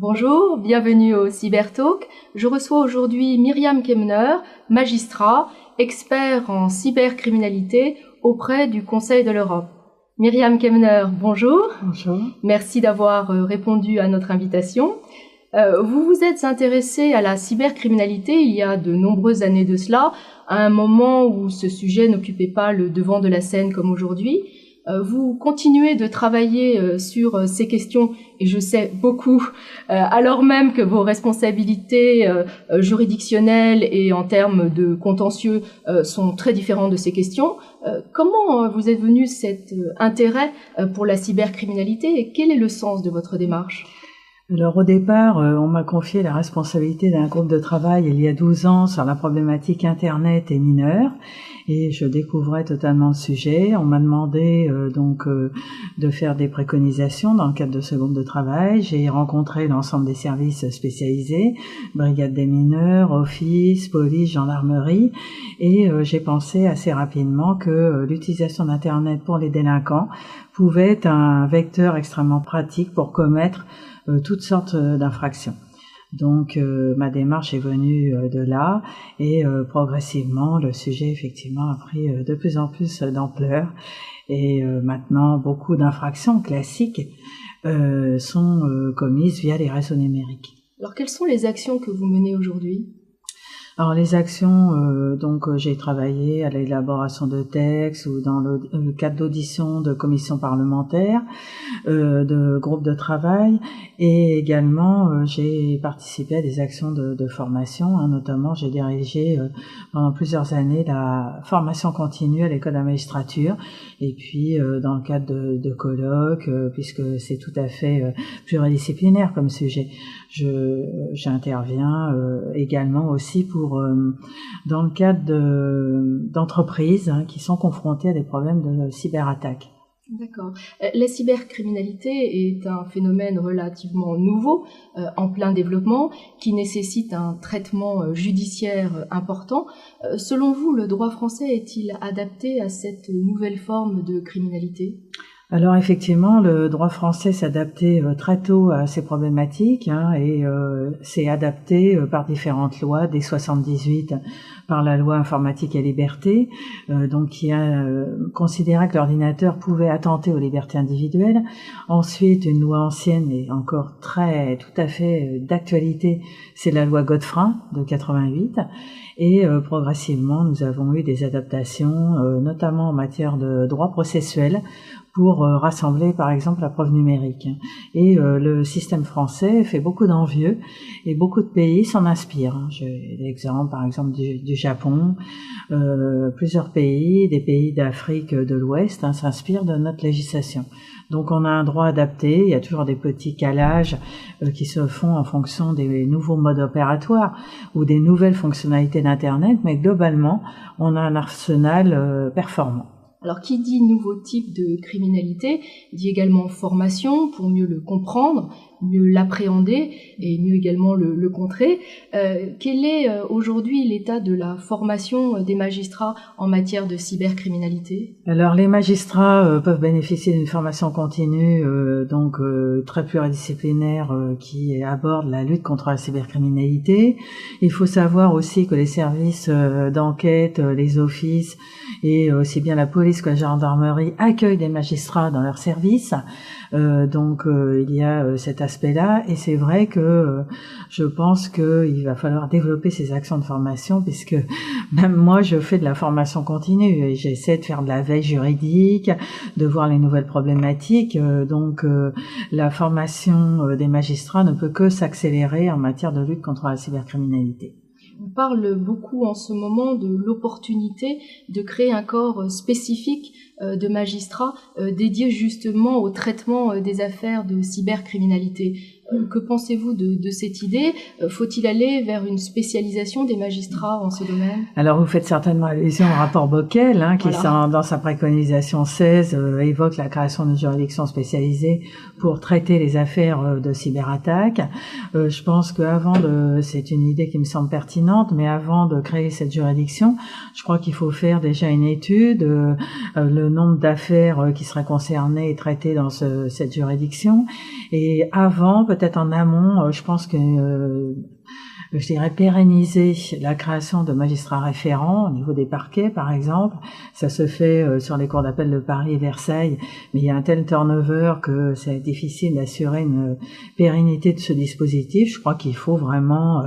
Bonjour, bienvenue au Cybertalk. Je reçois aujourd'hui Myriam Kemner, magistrat, expert en cybercriminalité auprès du Conseil de l'Europe. Myriam Kemner, bonjour. Bonjour. Merci d'avoir répondu à notre invitation. Vous vous êtes intéressé à la cybercriminalité il y a de nombreuses années de cela, à un moment où ce sujet n'occupait pas le devant de la scène comme aujourd'hui. Vous continuez de travailler sur ces questions, et je sais beaucoup, alors même que vos responsabilités juridictionnelles et en termes de contentieux sont très différentes de ces questions. Comment vous êtes venu cet intérêt pour la cybercriminalité et quel est le sens de votre démarche ? Alors au départ, on m'a confié la responsabilité d'un groupe de travail il y a 12 ans sur la problématique Internet et mineurs, et je découvrais totalement le sujet. On m'a demandé de faire des préconisations dans le cadre de ce groupe de travail. J'ai rencontré l'ensemble des services spécialisés, brigade des mineurs, office, police, gendarmerie, et j'ai pensé assez rapidement que l'utilisation d'Internet pour les délinquants pouvait être un vecteur extrêmement pratique pour commettre toutes sortes d'infractions. Donc ma démarche est venue de là, et progressivement le sujet effectivement a pris de plus en plus d'ampleur, et maintenant beaucoup d'infractions classiques sont commises via les réseaux numériques. Alors quelles sont les actions que vous menez aujourd'hui ? Alors les actions, j'ai travaillé à l'élaboration de textes ou dans le cadre d'auditions de commissions parlementaires, de groupes de travail, et également j'ai participé à des actions de formation, notamment j'ai dirigé pendant plusieurs années la formation continue à l'école de la magistrature, et puis dans le cadre de colloques, puisque c'est tout à fait pluridisciplinaire comme sujet, j'interviens également aussi dans le cadre d'entreprises qui sont confrontées à des problèmes de cyberattaque. D'accord. La cybercriminalité est un phénomène relativement nouveau, en plein développement, qui nécessite un traitement judiciaire important. Selon vous, le droit français est-il adapté à cette nouvelle forme de criminalité ? Alors effectivement, le droit français s'est adapté très tôt à ces problématiques, et s'est adapté par différentes lois, dès 78 par la loi informatique et liberté, qui a considéré que l'ordinateur pouvait attenter aux libertés individuelles. Ensuite, une loi ancienne et encore tout à fait d'actualité, c'est la loi Godefroy de 88. Et progressivement, nous avons eu des adaptations, notamment en matière de droit processuel, pour rassembler par exemple la preuve numérique. Et le système français fait beaucoup d'envieux, et beaucoup de pays s'en inspirent. J'ai l'exemple par exemple du Japon, plusieurs pays, des pays d'Afrique de l'Ouest s'inspirent de notre législation. Donc on a un droit adapté, il y a toujours des petits calages qui se font en fonction des nouveaux modes opératoires ou des nouvelles fonctionnalités d'Internet, mais globalement on a un arsenal performant. Alors, qui dit nouveau type de criminalité, dit également formation pour mieux le comprendre, mieux l'appréhender et mieux également le contrer. Quel est aujourd'hui l'état de la formation des magistrats en matière de cybercriminalité ? Alors, les magistrats peuvent bénéficier d'une formation continue, très pluridisciplinaire, qui aborde la lutte contre la cybercriminalité. Il faut savoir aussi que les services d'enquête, les offices et aussi bien la police que la gendarmerie accueillent des magistrats dans leurs services. Il y a cet aspect-là, et c'est vrai que je pense qu'il va falloir développer ces actions de formation, puisque même moi je fais de la formation continue et j'essaie de faire de la veille juridique, de voir les nouvelles problématiques. La formation des magistrats ne peut que s'accélérer en matière de lutte contre la cybercriminalité. On parle beaucoup en ce moment de l'opportunité de créer un corps spécifique de magistrats dédié justement au traitement des affaires de cybercriminalité. Que pensez-vous de cette idée ? Faut-il aller vers une spécialisation des magistrats en ce domaine ? Alors vous faites certainement allusion au rapport Bockel, qui dans sa préconisation 16 évoque la création d'une juridiction spécialisée pour traiter les affaires de cyberattaque. Je pense c'est une idée qui me semble pertinente, mais avant de créer cette juridiction, je crois qu'il faut faire déjà une étude, le nombre d'affaires qui seraient concernées et traitées dans cette juridiction, et avant peut-être peut-être en amont, je pense que je dirais pérenniser la création de magistrats référents au niveau des parquets, par exemple. Ça se fait sur les cours d'appel de Paris et Versailles, mais il y a un tel turnover que c'est difficile d'assurer une pérennité de ce dispositif. Je crois qu'il faut vraiment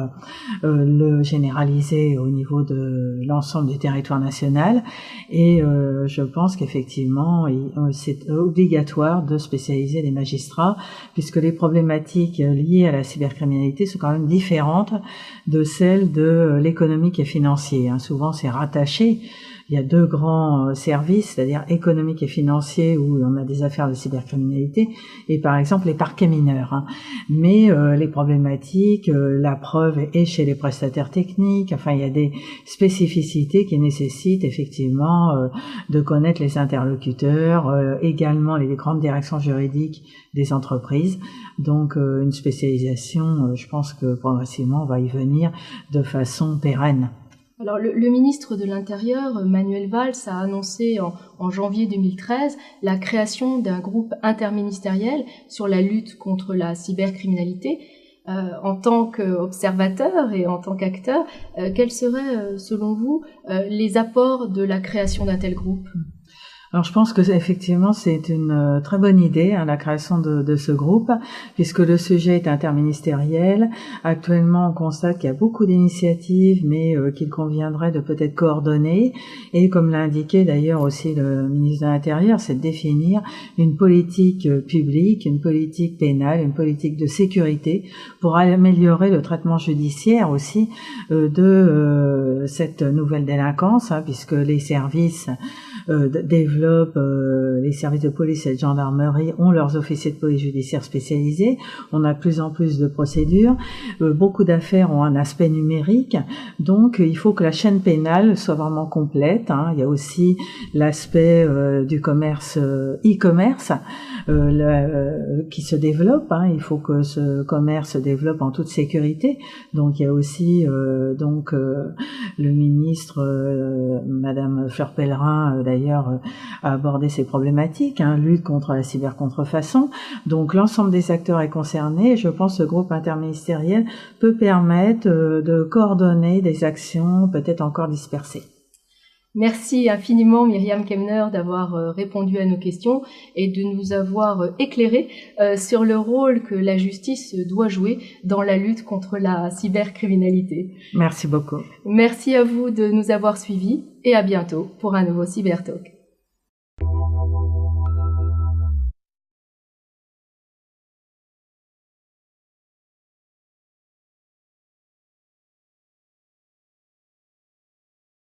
le généraliser au niveau de l'ensemble du territoire national, et je pense qu'effectivement c'est obligatoire de spécialiser les magistrats, puisque les problématiques liées à la cybercriminalité sont quand même différentes de celle de l'économique et financier. Souvent, c'est rattaché. Il y a deux grands services, c'est-à-dire économique et financier, où on a des affaires de cybercriminalité, et par exemple les parquets mineurs. Mais les problématiques, la preuve est chez les prestataires techniques. Enfin, il y a des spécificités qui nécessitent effectivement de connaître les interlocuteurs, également les grandes directions juridiques des entreprises. Donc une spécialisation, je pense que progressivement on va y venir de façon pérenne. Alors le ministre de l'Intérieur, Manuel Valls, a annoncé en janvier 2013 la création d'un groupe interministériel sur la lutte contre la cybercriminalité. En tant qu'observateur et en tant qu'acteur, quels seraient, selon vous, les apports de la création d'un tel groupe ? Alors je pense que effectivement c'est une très bonne idée, la création de ce groupe, puisque le sujet est interministériel. Actuellement, on constate qu'il y a beaucoup d'initiatives, mais qu'il conviendrait de peut-être coordonner. Et comme l'a indiqué d'ailleurs aussi le ministre de l'Intérieur, c'est de définir une politique publique, une politique pénale, une politique de sécurité pour améliorer le traitement judiciaire aussi de cette nouvelle délinquance, puisque les services développent, les services de police et de gendarmerie ont leurs officiers de police judiciaire spécialisés. On a de plus en plus de procédures. Beaucoup d'affaires ont un aspect numérique. Donc, il faut que la chaîne pénale soit vraiment complète. Il y a aussi l'aspect du commerce e-commerce qui se développe. Il faut que ce commerce se développe en toute sécurité. Donc, il y a aussi le ministre, Madame Fleur Pellerin, d'ailleurs, a abordé ces problématiques, lutte contre la cybercontrefaçon. Donc l'ensemble des acteurs est concerné. Je pense que ce groupe interministériel peut permettre de coordonner des actions peut-être encore dispersées. Merci infiniment Myriam Kemner d'avoir répondu à nos questions et de nous avoir éclairé sur le rôle que la justice doit jouer dans la lutte contre la cybercriminalité. Merci beaucoup. Merci à vous de nous avoir suivis et à bientôt pour un nouveau Cybertalk.